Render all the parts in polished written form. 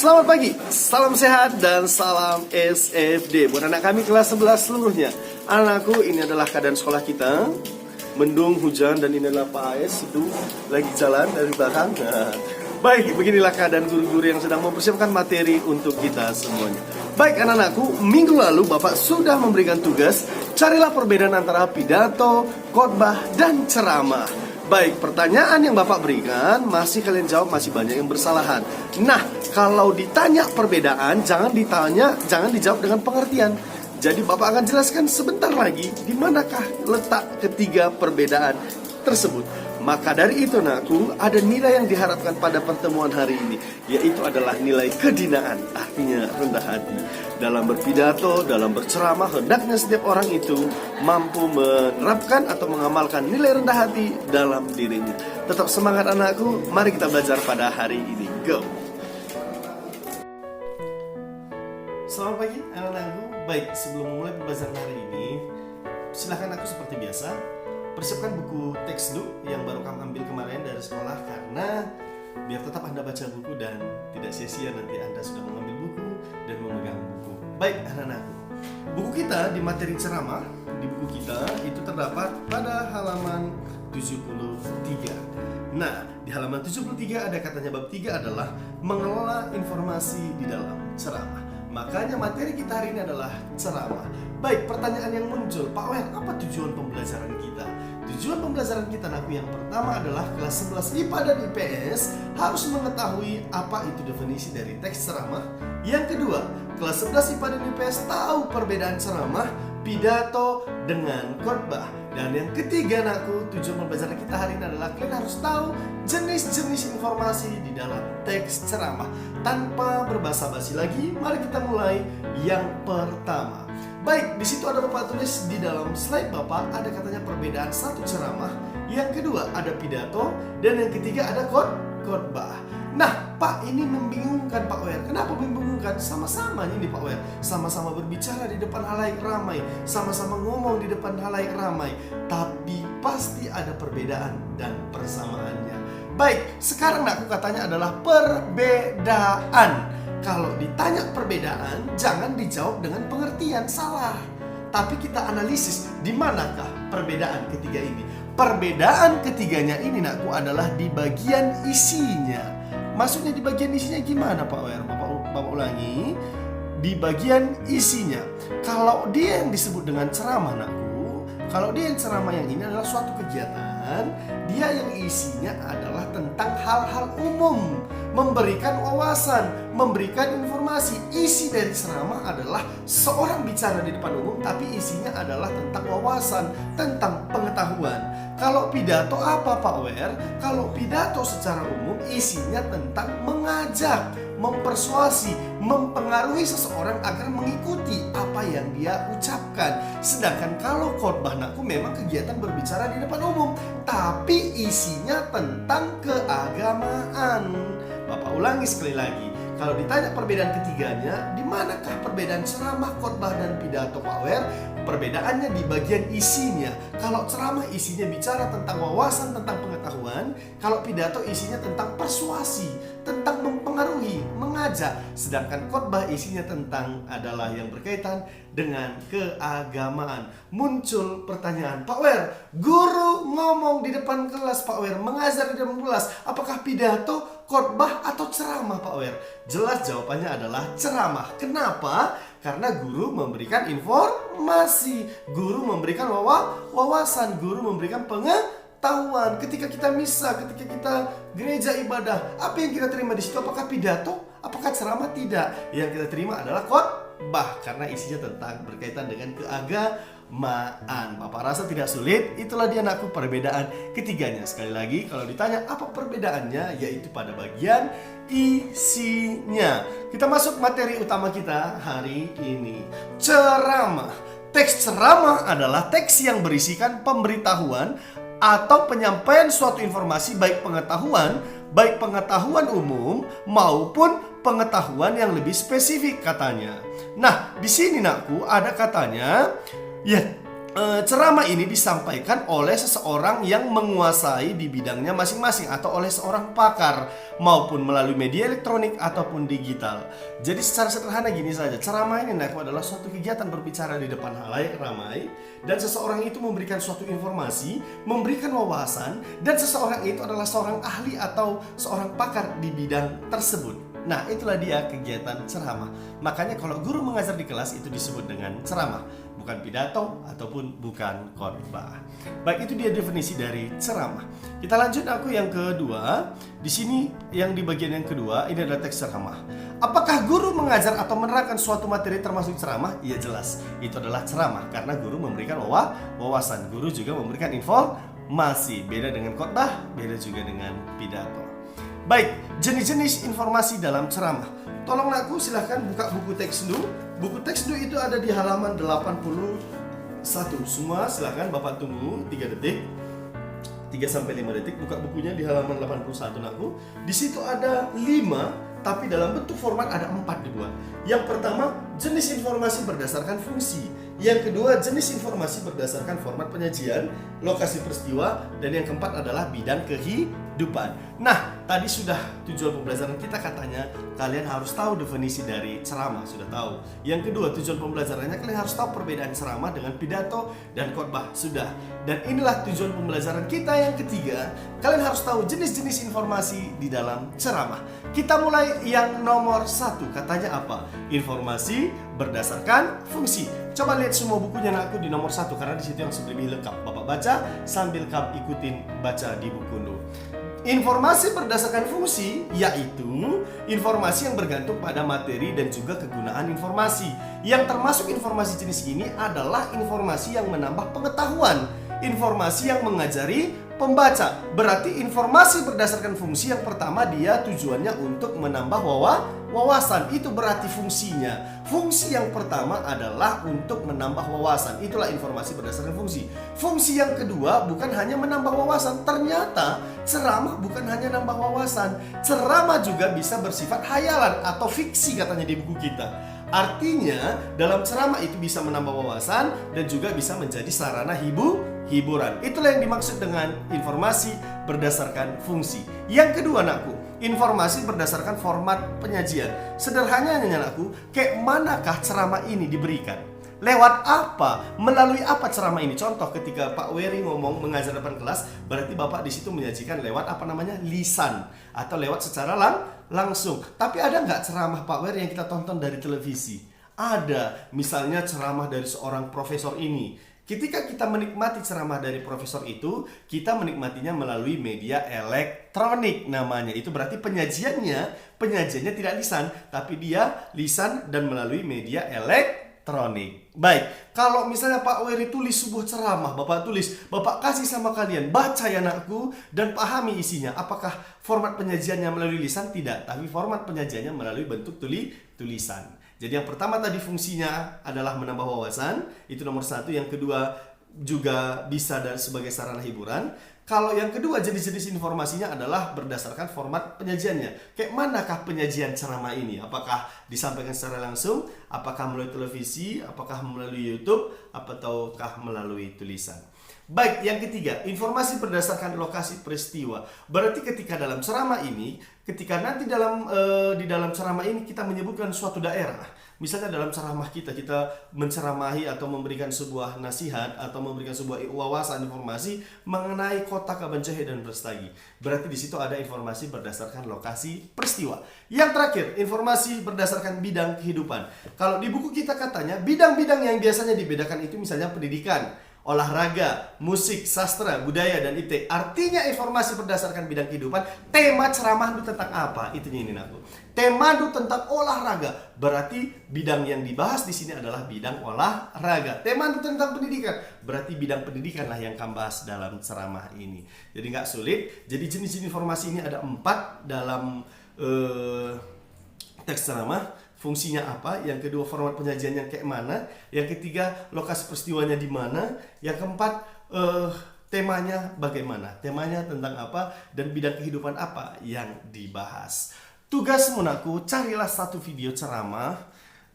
Selamat pagi, salam sehat dan salam SFD buat anak kami kelas 11 seluruhnya. Anakku, ini adalah keadaan sekolah kita. Mendung, hujan, dan ini adalah Pak AS itu lagi jalan dari belakang. Baik, beginilah keadaan guru-guru yang sedang mempersiapkan materi untuk kita semuanya. Baik anak-anakku, minggu lalu Bapak sudah memberikan tugas, carilah perbedaan antara pidato, khotbah, dan ceramah. Baik, pertanyaan yang Bapak berikan, masih kalian jawab masih banyak yang bersalahan. Nah, kalau ditanya perbedaan, jangan dijawab dengan pengertian. Jadi Bapak akan jelaskan sebentar lagi di manakah letak ketiga perbedaan tersebut. Maka dari itu anakku, ada nilai yang diharapkan pada pertemuan hari ini, yaitu adalah nilai kedinaan, artinya rendah hati. Dalam berpidato, dalam berceramah, hendaknya setiap orang itu mampu menerapkan atau mengamalkan nilai rendah hati dalam dirinya. Tetap semangat anakku, mari kita belajar pada hari ini. Go! Selamat pagi anak-anakku. Baik, sebelum memulai pembelajaran hari ini, silakan aku seperti biasa persiapkan buku textbook yang baru kamu ambil kemarin dari sekolah, karena biar tetap Anda baca buku dan tidak sia-sia nanti Anda sudah mengambil buku dan memegang buku. Baik anak-anakku, buku kita di materi ceramah di buku kita itu terdapat pada halaman 73. Nah, di halaman 73 ada katanya bab 3 adalah mengelola informasi di dalam ceramah. Makanya materi kita hari ini adalah ceramah. Baik, pertanyaan yang muncul, Pak Wer, apa tujuan pembelajaran kita? Tujuan pembelajaran kita yang pertama adalah kelas 11 IPA dan IPS harus mengetahui apa itu definisi dari teks ceramah. Yang kedua, kelas 11 IPA dan IPS tahu perbedaan ceramah, pidato dengan khotbah. Dan yang ketiga anakku, tujuan pembelajaran kita hari ini adalah kalian harus tahu jenis-jenis informasi di dalam teks ceramah. Tanpa berbasa-basi lagi, mari kita mulai yang pertama. Baik, di situ ada Bapak tulis di dalam slide Bapak, ada katanya perbedaan satu ceramah, yang kedua ada pidato, dan yang ketiga ada khotbah. Nah, Pak, ini membingungkan Pak Wer. Kenapa membingungkan? Sama-sama ini Pak Wer, sama-sama berbicara di depan halayak ramai, sama-sama ngomong di depan halayak ramai, tapi pasti ada perbedaan dan persamaannya. Baik, sekarang aku katanya adalah perbedaan. Kalau ditanya perbedaan, jangan dijawab dengan pengertian salah, tapi kita analisis di manakah perbedaan ketiga ini. Perbedaan ketiganya ini nakku adalah di bagian isinya. Maksudnya di bagian isinya gimana Pak Wer? Bapak ulangi. Di bagian isinya. Kalau dia yang disebut dengan ceramah nakku, kalau dia yang ceramah yang ini adalah suatu kegiatan, dia yang isinya adalah tentang hal-hal umum, memberikan wawasan, memberikan informasi. Isi dari ceramah adalah seorang bicara di depan umum, tapi isinya adalah tentang wawasan, tentang pengetahuan. Kalau pidato apa Pak Wer? Kalau pidato secara umum isinya tentang mengajak, mempersuasi, mempengaruhi seseorang agar mengikuti apa yang dia ucapkan. Sedangkan kalau khotbah nakku memang kegiatan berbicara di depan umum, tapi isinya tentang keagamaan. Bapak ulangi sekali lagi. Kalau ditanya perbedaan ketiganya, di manakah perbedaan ceramah, khotbah, dan pidato Pak Wer? Perbedaannya di bagian isinya. Kalau ceramah isinya bicara tentang wawasan, tentang pengetahuan. Kalau pidato isinya tentang persuasi, tentang mempengaruhi, mengajak. Sedangkan khotbah isinya tentang adalah yang berkaitan dengan keagamaan. Muncul pertanyaan, Pak Wer, guru ngomong di depan kelas Pak Wer, mengajar di depan kelas, apakah pidato, khotbah, atau ceramah Pak Wer? Jelas jawabannya adalah ceramah. Kenapa? Karena guru memberikan informasi, guru memberikan wawasan, guru memberikan pengetahuan. Ketika kita misa, ketika kita gereja ibadah, apa yang kita terima di situ? Apakah pidato? Apakah ceramah? Tidak. Yang kita terima adalah khotbah, karena isinya tentang berkaitan dengan keagamaan. Bapak rasa tidak sulit? Itulah dia anakku perbedaan ketiganya. Sekali lagi, kalau ditanya apa perbedaannya, yaitu pada bagian isinya. Kita masuk materi utama kita hari ini. Ceramah. Teks ceramah adalah teks yang berisikan pemberitahuan atau penyampaian suatu informasi, baik pengetahuan umum maupun pengetahuan yang lebih spesifik katanya. Nah, di sini nakku ada katanya, ya, ceramah ini disampaikan oleh seseorang yang menguasai di bidangnya masing-masing atau oleh seorang pakar maupun melalui media elektronik ataupun digital. Jadi secara sederhana gini saja, ceramah ini adalah suatu kegiatan berbicara di depan halayak ramai dan seseorang itu memberikan suatu informasi, memberikan wawasan, dan seseorang itu adalah seorang ahli atau seorang pakar di bidang tersebut. Nah, itulah dia kegiatan ceramah. Makanya kalau guru mengajar di kelas itu disebut dengan ceramah, bukan pidato ataupun bukan khotbah. Baik, itu dia definisi dari ceramah. Kita lanjut aku yang kedua. Di sini yang di bagian yang kedua ini adalah teks ceramah. Apakah guru mengajar atau menerangkan suatu materi termasuk ceramah? Ya jelas, itu adalah ceramah karena guru memberikan wawasan. Guru juga memberikan informasi. Beda dengan khotbah, beda juga dengan pidato. Baik, jenis-jenis informasi dalam ceramah. Tolong aku silahkan buka buku teks dulu. Buku teks dulu itu ada di halaman 81. Semua silahkan Bapak tunggu 3 detik. 3-5 detik buka bukunya di halaman 81 aku. Di situ ada 5 tapi dalam bentuk format ada 4 dibuat. Yang pertama, jenis informasi berdasarkan fungsi. Yang kedua, jenis informasi berdasarkan format penyajian, lokasi peristiwa, dan yang keempat adalah bidang kehidupan. Nah, tadi sudah tujuan pembelajaran kita katanya kalian harus tahu definisi dari ceramah, sudah tahu. Yang kedua, tujuan pembelajarannya kalian harus tahu perbedaan ceramah dengan pidato dan khotbah, sudah. Dan inilah tujuan pembelajaran kita yang ketiga, kalian harus tahu jenis-jenis informasi di dalam ceramah. Kita mulai yang nomor 1, katanya apa? Informasi berdasarkan fungsi. Coba lihat semua bukunya aku di nomor 1 karena di situ yang lebih lengkap. Bapak baca sambil kamu ikutin baca di buku dulu. Informasi berdasarkan fungsi yaitu informasi yang bergantung pada materi dan juga kegunaan informasi. Yang termasuk informasi jenis ini adalah informasi yang menambah pengetahuan, informasi yang mengajari pembaca. Berarti informasi berdasarkan fungsi yang pertama dia tujuannya untuk menambah wawasan. Itu berarti fungsinya. Fungsi yang pertama adalah untuk menambah wawasan. Itulah informasi berdasarkan fungsi. Fungsi yang kedua bukan hanya menambah wawasan. Ternyata ceramah bukan hanya nambah wawasan. Ceramah juga bisa bersifat hayalan atau fiksi katanya di buku kita. Artinya dalam ceramah itu bisa menambah wawasan dan juga bisa menjadi sarana hiburan. Itulah yang dimaksud dengan informasi berdasarkan fungsi. Yang kedua anakku, informasi berdasarkan format penyajian. Sederhananya anakku, kayak manakah ceramah ini diberikan? Lewat apa? Melalui apa ceramah ini? Contoh ketika Pak Wery ngomong mengajar depan kelas, berarti Bapak di situ menyajikan lewat lisan atau lewat secara langsung. Tapi ada nggak ceramah Pak Wery yang kita tonton dari televisi? Ada, misalnya ceramah dari seorang profesor ini. Ketika kita menikmati ceramah dari profesor itu, kita menikmatinya melalui media elektronik namanya. Itu berarti penyajiannya tidak lisan, tapi dia lisan dan melalui media elektronik. Baik, kalau misalnya Pak Wery tulis sebuah ceramah, Bapak tulis, Bapak kasih sama kalian, baca ya anakku dan pahami isinya. Apakah format penyajiannya melalui lisan? Tidak, tapi format penyajiannya melalui bentuk tulisan. Jadi yang pertama tadi fungsinya adalah menambah wawasan, itu nomor 1. Yang kedua juga bisa sebagai sarana hiburan. Kalau yang kedua jenis-jenis informasinya adalah berdasarkan format penyajiannya. Kayak manakah penyajian ceramah ini? Apakah disampaikan secara langsung? Apakah melalui televisi? Apakah melalui YouTube? Ataukah melalui tulisan? Baik, yang ketiga, informasi berdasarkan lokasi peristiwa. Berarti ketika dalam ceramah ini, ketika nanti di dalam ceramah ini kita menyebutkan suatu daerah. Misalnya dalam ceramah kita menceramahi atau memberikan sebuah nasihat atau memberikan sebuah wawasan informasi mengenai kota Kabanjahe dan Brastagi. Berarti di situ ada informasi berdasarkan lokasi peristiwa. Yang terakhir, informasi berdasarkan bidang kehidupan. Kalau di buku kita katanya bidang-bidang yang biasanya dibedakan itu misalnya pendidikan, olahraga, musik, sastra, budaya, dan IT. Artinya informasi berdasarkan bidang kehidupan. Tema ceramah itu tentang apa? Itunya ini aku. Tema itu tentang olahraga. Berarti bidang yang dibahas di sini adalah bidang olahraga. Tema itu tentang pendidikan. Berarti bidang pendidikan lah yang kami bahas dalam ceramah ini. Jadi nggak sulit. Jadi jenis informasi ini ada 4 dalam teks ceramah. Fungsinya apa? Yang kedua, format penyajiannya kayak mana? Yang ketiga, lokasi peristiwanya di mana? Yang keempat, temanya bagaimana? Temanya tentang apa? Dan bidang kehidupan apa yang dibahas? Tugas munaku, carilah satu video ceramah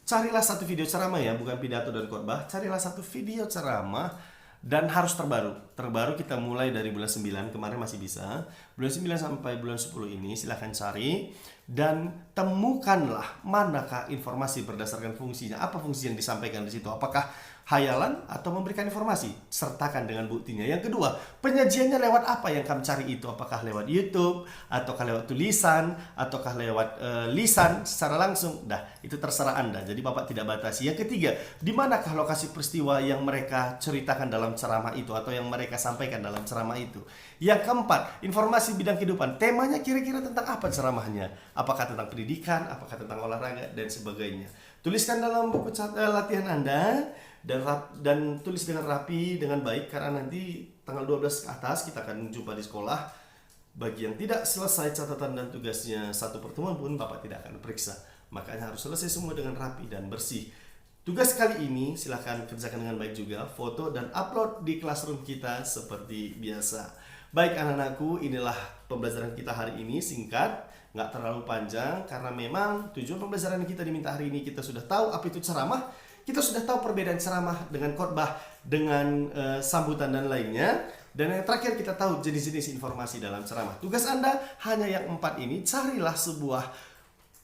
carilah satu video ceramah ya, bukan pidato dan khotbah. Carilah satu video ceramah dan harus terbaru. Terbaru kita mulai dari bulan 9, kemarin masih bisa. Bulan 9 sampai bulan 10 ini silahkan cari dan temukanlah manakah informasi berdasarkan fungsinya. Apa fungsi yang disampaikan di situ? Apakah hayalan atau memberikan informasi? Sertakan dengan buktinya. Yang kedua, penyajiannya lewat apa yang kamu cari itu? Apakah lewat YouTube, ataukah lewat tulisan, ataukah lewat lisan secara langsung? Dah, itu terserah Anda. Jadi Bapak tidak batasi. Yang ketiga, di manakah lokasi peristiwa yang mereka ceritakan dalam ceramah itu atau yang mereka sampaikan dalam ceramah itu? Yang keempat, informasi bidang kehidupan. Temanya kira-kira tentang apa ceramahnya? Apakah tentang pendidikan, apakah tentang olahraga, dan sebagainya. Tuliskan dalam buku latihan Anda dan tulis dengan rapi, dengan baik, karena nanti tanggal 12 ke atas kita akan jumpa di sekolah. Bagi yang tidak selesai catatan dan tugasnya satu pertemuan pun Bapak tidak akan periksa. Makanya harus selesai semua dengan rapi dan bersih. Tugas kali ini silahkan kerjakan dengan baik juga, foto dan upload di classroom kita seperti biasa. Baik anak-anakku, inilah pembelajaran kita hari ini, singkat, nggak terlalu panjang, karena memang tujuan pembelajaran kita diminta hari ini kita sudah tahu apa itu ceramah, kita sudah tahu perbedaan ceramah dengan khotbah, dengan sambutan dan lainnya, dan yang terakhir kita tahu jenis-jenis informasi dalam ceramah. Tugas Anda hanya yang 4 ini, carilah sebuah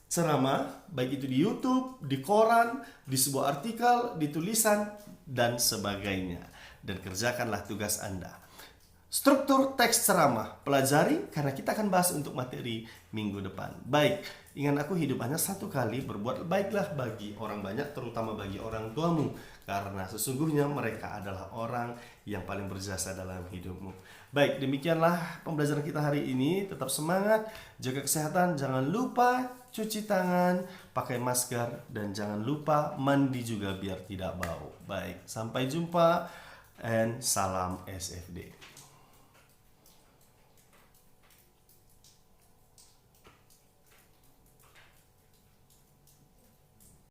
ceramah, baik itu di YouTube, di koran, di sebuah artikel, di tulisan, dan sebagainya, dan kerjakanlah tugas Anda. Struktur teks ceramah, pelajari karena kita akan bahas untuk materi minggu depan. Baik, ingat aku hidup hanya satu kali, berbuat baiklah bagi orang banyak, terutama bagi orang tuamu. Karena sesungguhnya mereka adalah orang yang paling berjasa dalam hidupmu. Baik, demikianlah pembelajaran kita hari ini. Tetap semangat, jaga kesehatan, jangan lupa cuci tangan, pakai masker, dan jangan lupa mandi juga biar tidak bau. Baik, sampai jumpa and salam SFD.